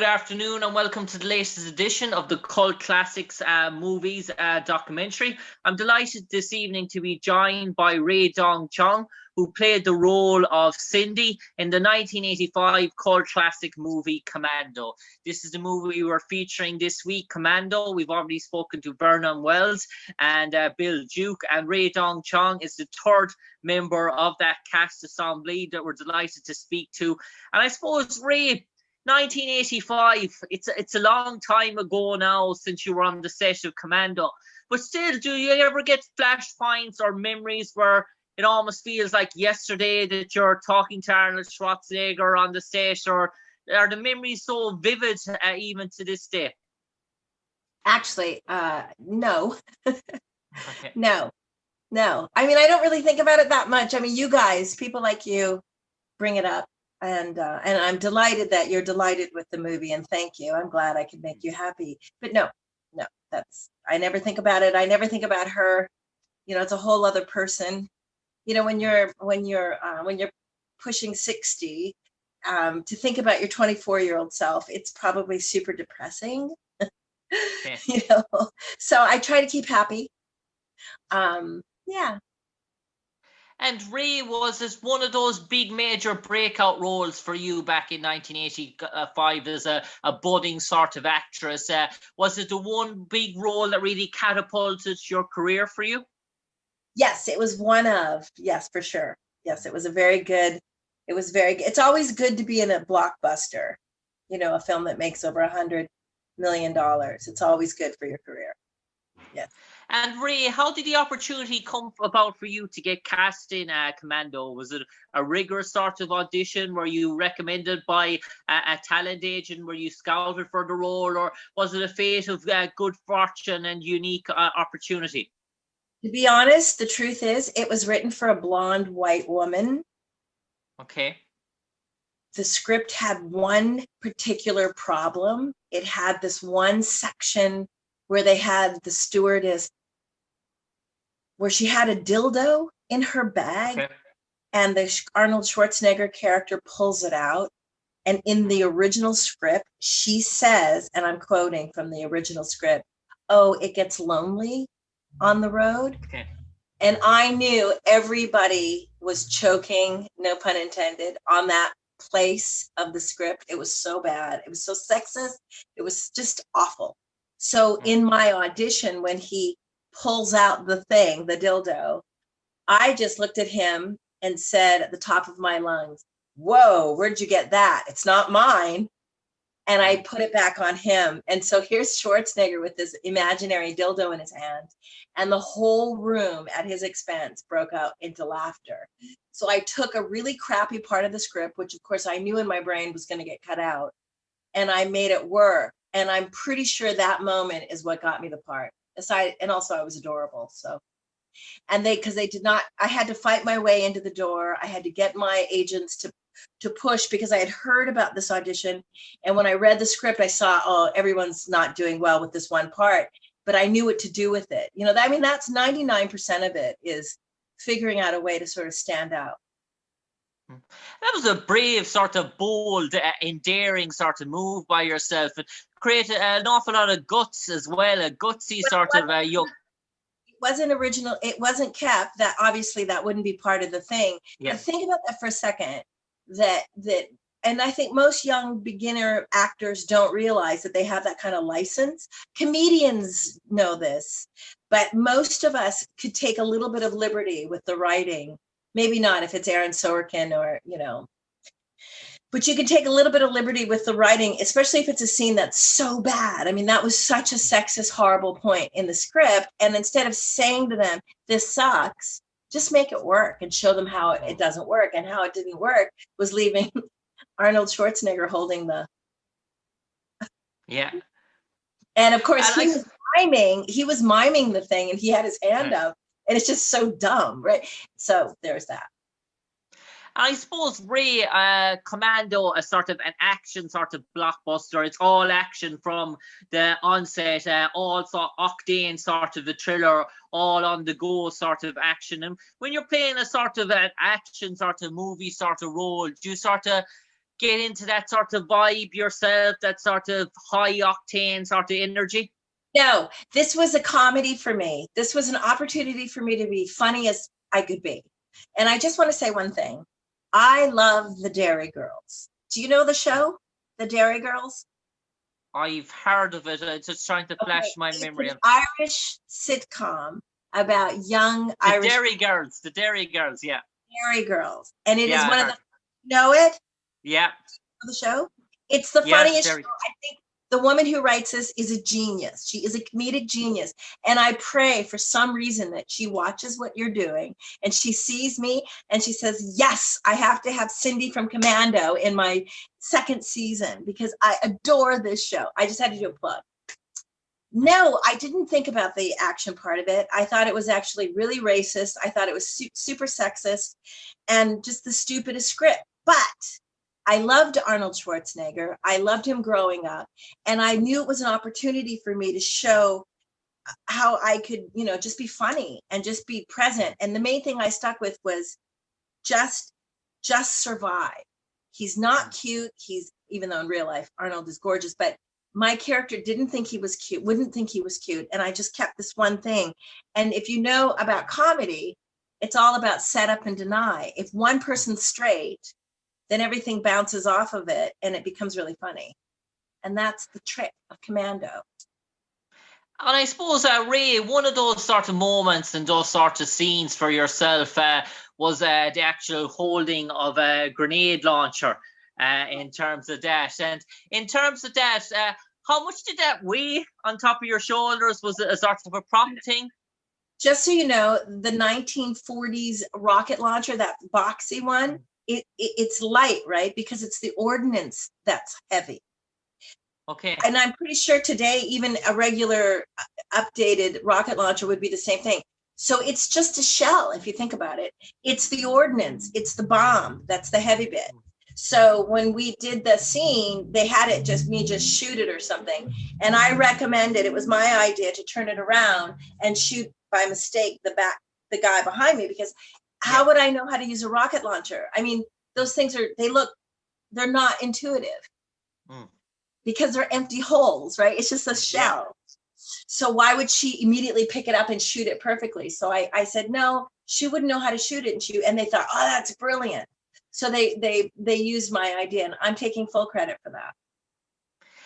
Good afternoon and welcome to the latest edition of the Cult Classics Movies documentary. I'm delighted this evening to be joined by Rae Dawn Chong, who played the role of Cindy in the 1985 cult classic movie Commando. This is the movie we're featuring this week, Commando. We've already spoken to Vernon Wells and Bill Duke, and Rae Dawn Chong is the third member of that cast assembly that we're delighted to speak to. And I suppose, Rae, 1985, it's a long time ago now since you were on the set of Commando, but still, do you ever get flashpoints or memories where it almost feels like yesterday that you're talking to Arnold Schwarzenegger on the set, or are the memories so vivid even to this day? Actually, no. Okay. No. I mean, I don't really think about it that much. I mean, you guys, people like you, bring it up. And I'm delighted that you're delighted with the movie, and thank you. I'm glad I could make you happy. But no, I never think about it. I never think about her. You know, it's a whole other person. You know, when you're pushing 60, to think about your 24-year-old self, it's probably super depressing. Okay. You know, so I try to keep happy. Yeah. And Rae, was this one of those big major breakout roles for you back in 1985 as a budding sort of actress? Was it the one big role that really catapulted your career for you? Yes, it was one of. Yes, for sure. Yes, it was very good. It's always good to be in a blockbuster, you know, a film that makes over $100 million. It's always good for your career. Yes. And Rae, how did the opportunity come about for you to get cast in Commando? Was it a rigorous sort of audition? Were you recommended by a talent agent? Were you scouted for the role? Or was it a fate of good fortune and unique opportunity? To be honest, the truth is it was written for a blonde white woman. Okay. The script had one particular problem. It had this one section where they had the stewardess, where she had a dildo in her bag. Okay. And the Arnold Schwarzenegger character pulls it out. And in the original script, she says, and I'm quoting from the original script, "Oh, it gets lonely on the road." Okay. And I knew everybody was choking, no pun intended, on that place of the script. It was so bad. It was so sexist. It was just awful. So in my audition, when he pulls out the thing, the dildo, I just looked at him and said at the top of my lungs, "Whoa, where'd you get that? It's not mine." And I put it back on him. And so here's Schwarzenegger with this imaginary dildo in his hand. And the whole room at his expense broke out into laughter. So I took a really crappy part of the script, which of course I knew in my brain was going to get cut out, and I made it work. And I'm pretty sure that moment is what got me the part. And also I was adorable. So, and because they did not, I had to fight my way into the door. I had to get my agents to push, because I had heard about this audition. And when I read the script, I saw, oh, everyone's not doing well with this one part, but I knew what to do with it. You know, I mean, that's 99% of it, is figuring out a way to sort of stand out. That was a brave, sort of bold, endearing sort of move by yourself, and created an awful lot of guts as well, a gutsy sort of young. It wasn't original. It wasn't kept. That obviously that wouldn't be part of the thing. Yeah. But think about that for a second. And I think most young beginner actors don't realize that they have that kind of license. Comedians know this, but most of us could take a little bit of liberty with the writing. Maybe not if it's Aaron Sorkin or, you know, but you can take a little bit of liberty with the writing, especially if it's a scene that's so bad. I mean, that was such a sexist, horrible point in the script. And instead of saying to them, "This sucks," just make it work and show them how it doesn't work. And how it didn't work was leaving Arnold Schwarzenegger holding the. Yeah. And of course, he was miming the thing, and he had his hand up. And it's just so dumb, right? So there's that. I suppose, Rae, Commando, a sort of an action sort of blockbuster. It's all action from the onset, all octane sort of a thriller, all on the go sort of action. And when you're playing a sort of an action sort of movie sort of role, do you sort of get into that sort of vibe yourself, that sort of high octane sort of energy? No, this was a comedy for me. This was an opportunity for me to be funny as I could be. And I just want to say one thing. I love the Dairy Girls. Do you know the show, The Dairy Girls? I've heard of it. I'm just trying to flash my memory. It's an Irish sitcom about young Irish. The Dairy Girls, yeah. Dairy Girls. And it is one of the, you know it? Yeah. The show? It's the funniest show. I think the woman who writes this is a genius. She is a comedic genius. And I pray for some reason that she watches what you're doing and she sees me and she says, yes, I have to have Cindy from Commando in my second season because I adore this show. I just had to do a plug. No, I didn't think about the action part of it. I thought it was actually really racist. I thought it was super sexist and just the stupidest script. But I loved Arnold Schwarzenegger. I loved him growing up. And I knew it was an opportunity for me to show how I could, you know, just be funny and just be present. And the main thing I stuck with was just survive. He's not cute. Even though in real life, Arnold is gorgeous, but my character didn't think he was cute, wouldn't think he was cute. And I just kept this one thing. And if you know about comedy, it's all about set up and deny. If one person's straight, then everything bounces off of it and it becomes really funny. And that's the trick of Commando. And I suppose, Rae, one of those sort of moments and those sort of scenes for yourself was the actual holding of a grenade launcher in terms of that. And in terms of that, how much did that weigh on top of your shoulders? Was it a sort of a prop thing? Just so you know, the 1940s rocket launcher, that boxy one, it's light, right? Because it's the ordnance that's heavy. Okay. And I'm pretty sure today, even a regular updated rocket launcher would be the same thing. So it's just a shell, if you think about it. It's the ordnance, it's the bomb, that's the heavy bit. So when we did the scene, they had it just shoot it or something. And I recommended, it was my idea to turn it around and shoot by mistake the guy behind me, because how would I know how to use a rocket launcher? I mean, those things they're not intuitive because they're empty holes, right? It's just a shell. So why would she immediately pick it up and shoot it perfectly? So I said, no, she wouldn't know how to shoot it. And they thought, oh, that's brilliant. So they used my idea, and I'm taking full credit for that.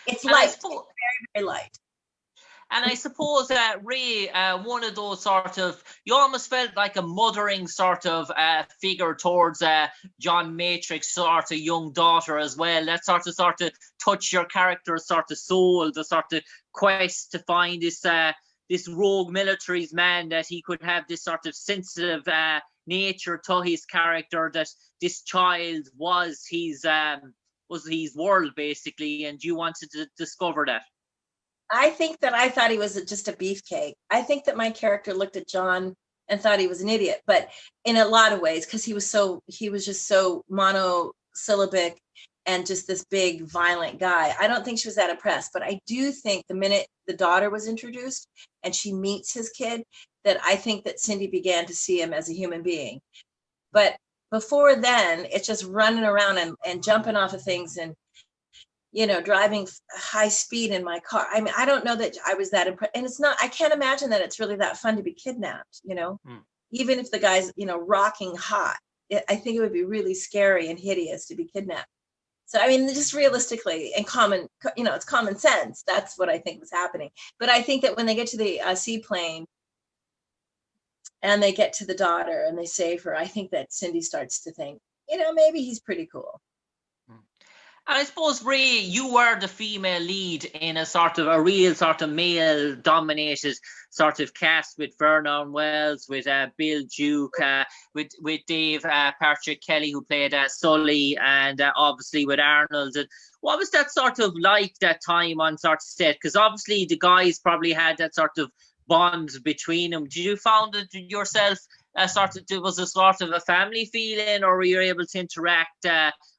It's light, it's very, very light. And I suppose, Rae, one of those sort of, you almost felt like a mothering sort of figure towards John Matrix's sort of young daughter as well. That sort of touch your character's sort of soul, the sort of quest to find this rogue military's man, that he could have this sort of sensitive nature to his character, that this child was his world basically, and you wanted to discover that. I think that I thought he was just a beefcake. I think that my character looked at John and thought he was an idiot, but in a lot of ways, because he was just so monosyllabic and just this big violent guy. I don't think she was that impressed, but I do think the minute the daughter was introduced and she meets his kid, that I think that Cindy began to see him as a human being. But before then, it's just running around and jumping off of things and, you know, driving high speed in my car. I mean, I don't know that I was that impressed. And it's not, I can't imagine that it's really that fun to be kidnapped, you know, even if the guy's, you know, rocking hot. I think it would be really scary and hideous to be kidnapped. So, I mean, just realistically and it's common sense. That's what I think was happening. But I think that when they get to the seaplane and they get to the daughter and they save her, I think that Cindy starts to think, you know, maybe he's pretty cool. And I suppose, Rae, you were the female lead in a real sort of male-dominated sort of cast, with Vernon Wells, with Bill Duke, with Dave Patrick Kelly, who played Sully, and obviously with Arnold. And what was that sort of like, that time on sort of set? Because obviously the guys probably had that sort of bond between them. Did you found it yourself was a sort of a family feeling, or were you able to interact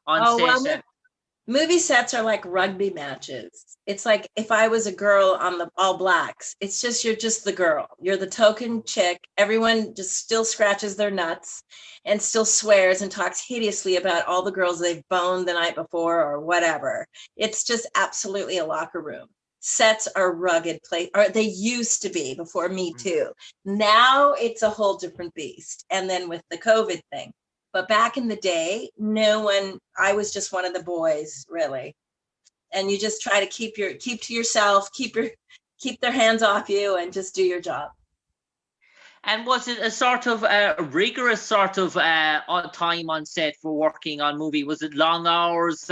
on set? Well, Movie sets are like rugby matches. It's like if I was a girl on the All Blacks, it's just you're just the girl. You're the token chick. Everyone just still scratches their nuts and still swears and talks hideously about all the girls they've boned the night before or whatever. It's just absolutely a locker room. Sets are rugged place, or they used to be before Me Too. Now it's a whole different beast. And then with the COVID thing. But back in the day, I was just one of the boys, really. And you just try to keep to yourself, keep their hands off you and just do your job. And was it a sort of rigorous sort of time on set for working on movie? Was it long hours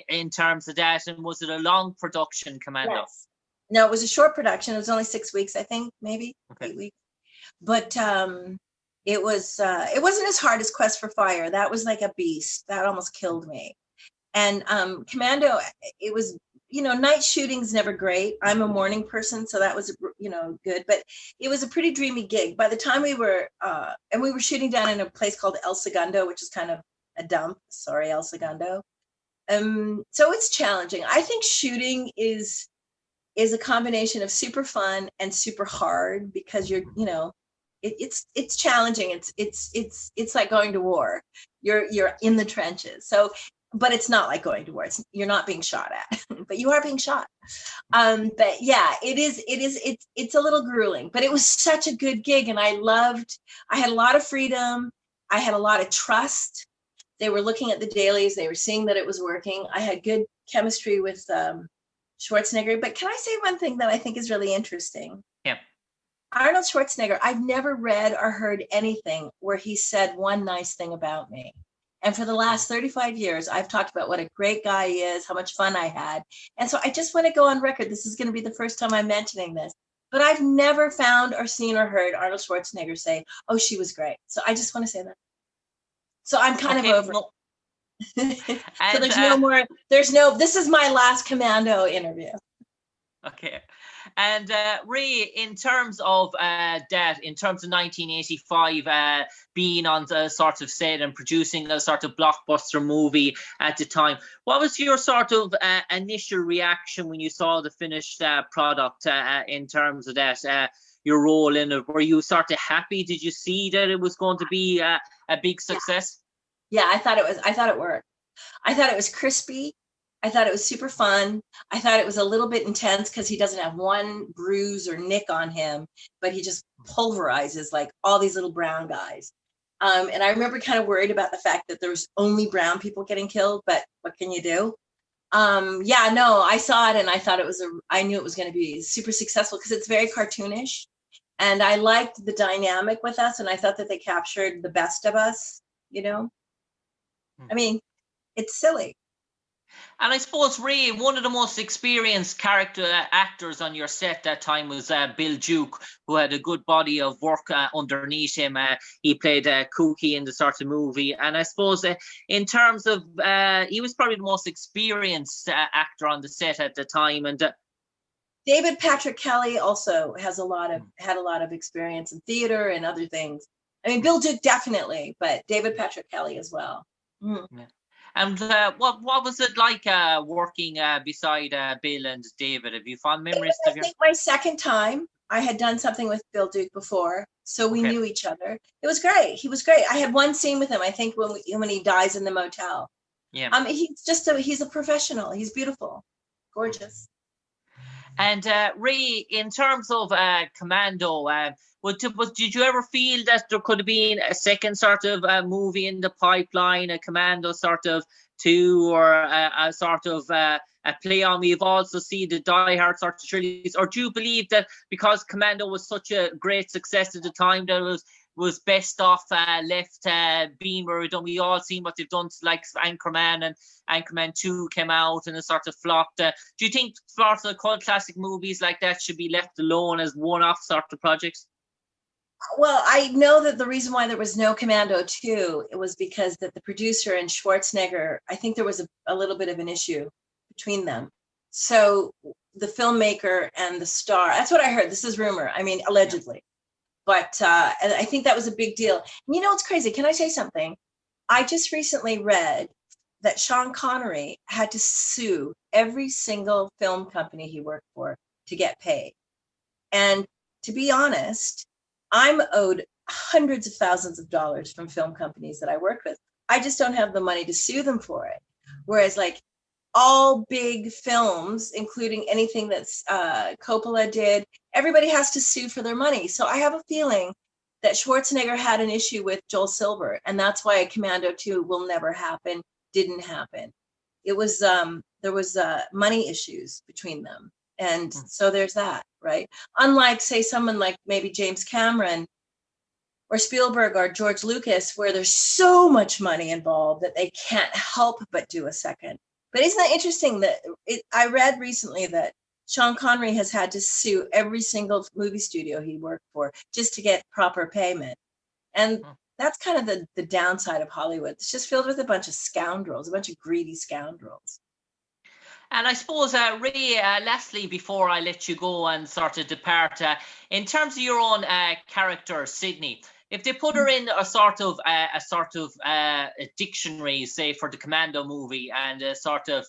in terms of that? And was it a long production, Commando? Yes. No, it was a short production. It was only 6 weeks, I think, maybe 8 weeks. But it wasn't as hard as Quest for Fire. That was like a beast. That almost killed me. And Commando, it was, night shooting's never great. I'm a morning person, so that was, good. But it was a pretty dreamy gig. By the time we were shooting down in a place called El Segundo, which is kind of a dump. Sorry, El Segundo. So it's challenging. I think shooting is a combination of super fun and super hard because you're, it's challenging. It's like going to war. You're in the trenches. So, but it's not like going to war. You're not being shot at, but you are being shot. But yeah, it's a little grueling, but it was such a good gig. And I had a lot of freedom. I had a lot of trust. They were looking at the dailies. They were seeing that it was working. I had good chemistry with Schwarzenegger. But can I say one thing that I think is really interesting? Yeah. Arnold Schwarzenegger, I've never read or heard anything where he said one nice thing about me. And for the last 35 years, I've talked about what a great guy he is, how much fun I had. And so I just want to go on record. This is going to be the first time I'm mentioning this. But I've never found or seen or heard Arnold Schwarzenegger say, oh, she was great. So I just want to say that. So I'm kind of over it. So there's no more, this is my last Commando interview. Okay. And Rae, in terms of that, in terms of 1985, being on the sort of set and producing a sort of blockbuster movie at the time, what was your sort of initial reaction when you saw the finished product in terms of that, your role in it? Were you sort of happy? Did you see that it was going to be a big success? Yeah, I thought it worked. I thought it was crispy. I thought it was super fun. I thought it was a little bit intense because he doesn't have one bruise or nick on him, but he just pulverizes like all these little brown guys. And I remember kind of worried about the fact that there was only brown people getting killed, but what can you do? Yeah, no, I saw it and I thought I knew it was going to be super successful because it's very cartoonish. And I liked the dynamic with us. And I thought that they captured the best of us, I mean, it's silly. And I suppose, Rae, one of the most experienced character actors on your set that time was Bill Duke, who had a good body of work underneath him. He played Cooke in the sort of movie. And I suppose in terms of, he was probably the most experienced actor on the set at the time. And David Patrick Kelly also had a lot of experience in theater and other things. I mean, Bill Duke definitely, but David Patrick Kelly as well. Mm. Yeah. And what was it like working beside Bill and David? Have you fond memories? I think my second time. I had done something with Bill Duke before, so we knew each other. It was great. He was great. I had one scene with him, I think, when he dies in the motel. Yeah. He's a professional. He's beautiful, gorgeous. And Rae, in terms of Commando, did you ever feel that there could have been a second sort of movie in the pipeline, a Commando sort of 2, or a sort of a play on? We've also seen the Die Hard sort of trilogies. Or do you believe that because Commando was such a great success at the time, that it was best off left being where we've done? We all seen what they've done, like Anchorman, and Anchorman 2 came out and it sort of flopped. Do you think sort of cult classic movies like that should be left alone as one-off sort of projects? Well, I know that the reason why there was no Commando 2, it was because that the producer and Schwarzenegger, I think there was a little bit of an issue between them. So the filmmaker and the star, that's what I heard. This is rumor. I mean, allegedly. But and I think that was a big deal. And it's crazy. Can I say something? I just recently read that Sean Connery had to sue every single film company he worked for to get paid. And to be honest, I'm owed hundreds of thousands of dollars from film companies that I work with. I just don't have the money to sue them for it. Whereas like all big films, including anything that's Coppola did, everybody has to sue for their money. So I have a feeling that Schwarzenegger had an issue with Joel Silver, and that's why Commando 2 will never happen, didn't happen. It was, there was money issues between them. And so there's that, right? Unlike, say, someone like maybe James Cameron or Spielberg or George Lucas, where there's so much money involved that they can't help but do a second. But isn't that interesting that I read recently that Sean Connery has had to sue every single movie studio he worked for just to get proper payment. And that's kind of the downside of Hollywood. It's just filled with a bunch of scoundrels, a bunch of greedy scoundrels. And I suppose, Rae, lastly, before I let you go and sort of depart, in terms of your own character, Sydney, if they put her in a sort of a dictionary, say for the Commando movie, and a sort of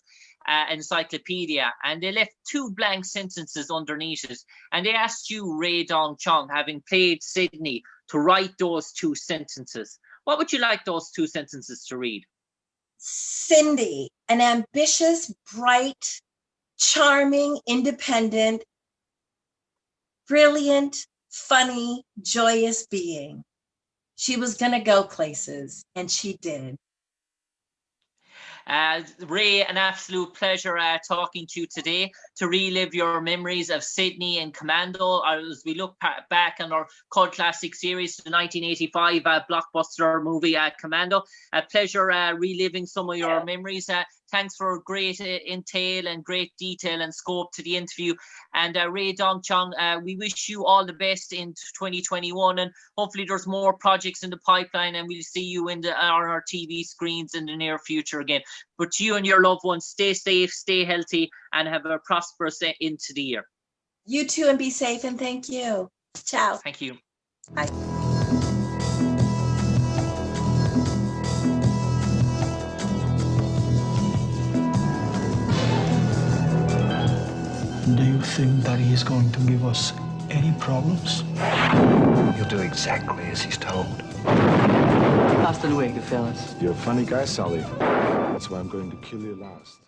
encyclopedia, and they left 2 blank sentences underneath it, and they asked you, Rae Dawn Chong, having played Sydney, to write those 2 sentences, what would you like those 2 sentences to read? Cindy, an ambitious, bright, charming, independent, brilliant, funny, joyous being. She was going to go places, and she did. Rae, an absolute pleasure talking to you today, to relive your memories of Sydney and Commando as we look back on our cult classic series, the 1985 blockbuster movie Commando. A pleasure reliving some of your memories. Thanks for great entail and great detail and scope to the interview. And Rae Dawn Chong, we wish you all the best in 2021, and hopefully there's more projects in the pipeline, and we'll see you on our TV screens in the near future again. But to you and your loved ones, stay safe, stay healthy, and have a prosperous end to the year. You too, and be safe, and thank you. Ciao. Thank you. Bye. Do you think that he is going to give us any problems? He'll do exactly as he's told. Hasta luego, fellas. You're a funny guy, Sully. That's why I'm going to kill you last.